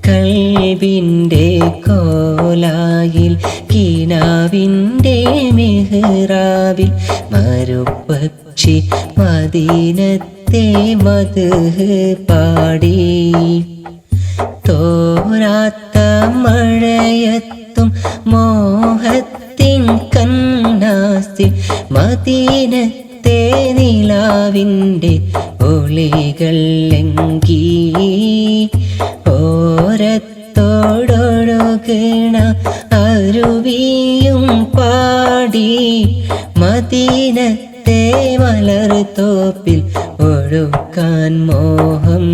കൽബിൻ്റെ കോലായിൽ കിനാവിൻ്റെ മിഹ്റാബിൽ മരുപ്പക്ഷി മദീനത്തെ മദ്ഹ് പാടി തോരാത്ത മഴയത്തും മോഹത്തിൻ കന്നാസിൽ മദീനത്തെ നിലാവിൻ്റെ ഒളികൾ ലംഘി ഓരത്തോടൊഴുകണ അരുവിയും പാടി മദീനത്തെ മലർത്തോപ്പിൽ ഒഴുക്കാൻ മോഹം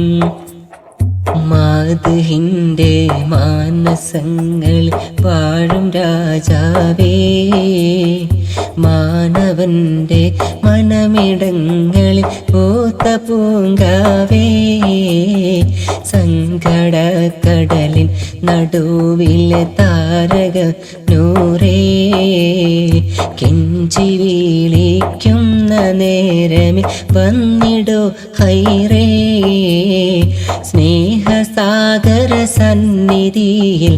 മദ്ഹിൻ്റെ മാനസങ്ങൾ വാഴും രാജാവേ മാനവൻ്റെ മനമിടങ്ങളിൽ പൂത്ത പൂങ്കാവേ സങ്കടക്കടലിൻ നടുവിലെ താരക നൂറേ കെഞ്ചി വിളിക്കുന്ന നേരമേ വന്നിടോ ഹൈറേ സ്നേഹസാഗര സന്നിധിയിൽ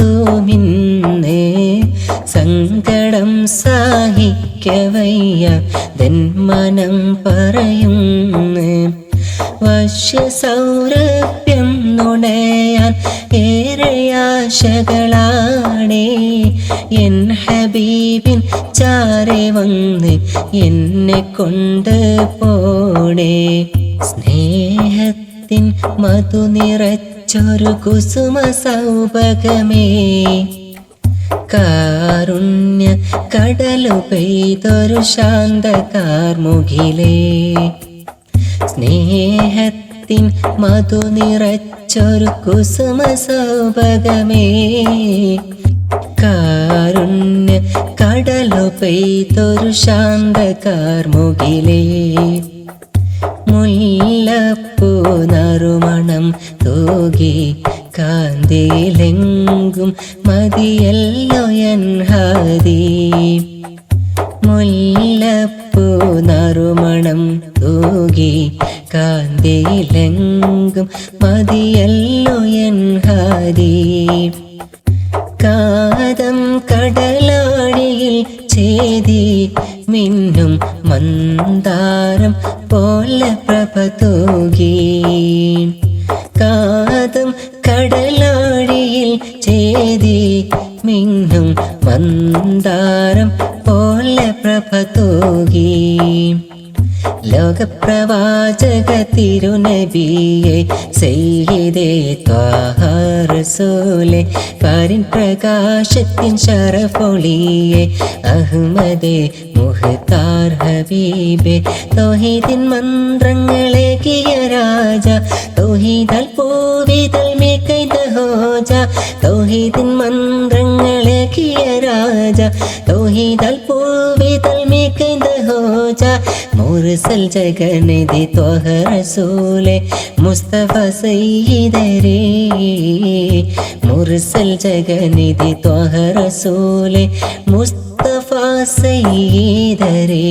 ഞാനുമെത്തുമിന്ന് സങ്കടം സഹിക്കവയ്യ മനം പറയുന്നു വശ്യസൗരഭ്യം നുണയാൻ ഏറെയാശകളാണേ എൻ ഹബീബിൻ ചാരെ വന്ന് എന്നെ കൊണ്ട് പോണേ സ്നേഹത്തിൻ മധു നിറച്ചൊരു കുസുമ സൗഭഗമേ കാരുണ്യ കടലു പെയ്തൊരു ശാന്ത കാർമുകിലേ സ്നേഹത്തിൻ മധു നിറച്ചൊരു കുസുമ സൗഭഗമേ കാരുണ്യ കടലു പെയ്തൊരു ശാന്ത കാർമുകിലേ മുല്ലപ്പൂ നറുമണം തൂകി കാന്തിയിലെങ്കും മതിയല്ലോ എൻ ഹാദി മുല്ലപ്പൂ നറുമണം തൂകി കാന്തിയിലെങ്കും മതിയല്ലോ എൻ ഹാദി കാതം കടലാഴിയിൽ ചേതി മിന്നും മന്ദാരം പോലെ പ്രഭ തൂകി കാതം കടലാഴിയിൽ ചേതി മിന്നും മന്ദാരം പോലെ പ്രഭ തൂകി ലോകപ്രവാചക തിരുനബിയെ സയ്യിദേ ത്വാഹ റസൂലേ പരിൻ പ്രകാശത്തിൻ ശറഫൊളിയെ അഹ്മദേ മുഖ്താർ ഹബീബേ തൗഹീദിൻ മന്ത്രങ്ങളേകിയ രാജ തൗഹീദൽ പൂവിതൽ മേക്കൈത ഹോജ തൗഹീദിൻ മന്ത്രങ്ങളേകിയ രാജ തൗഹീദൽ പൂവിതൽ മേക്കൈത ഹോജ മുർസൽ ജഗനിധി ത്വഹ റസൂലേ മുസ്തഫ സയ്യിദരേ മുർസൽ ജഗനിധി ത്വഹ റസൂലേ മുസ്തഫ സയ്യിദരേ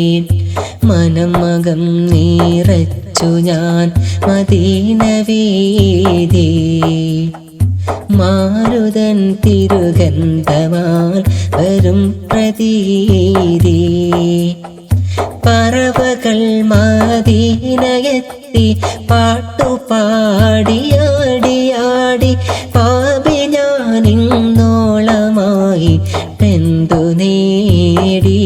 മനം മകം നീറച്ചു ഞാൻ മദീന വീതി മാരുതൻ തിരുഗന്ധമാൽ വരും പ്രതീതി പറവകൾ മദീനയെത്തി പാട്ടുപാടിയാടിയാടി പാപി ഞാനിന്നോളമായി എന്തു നേടി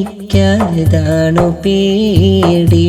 പറയുവാനുണ്ടെന്നെനിക്കതാണു പേടി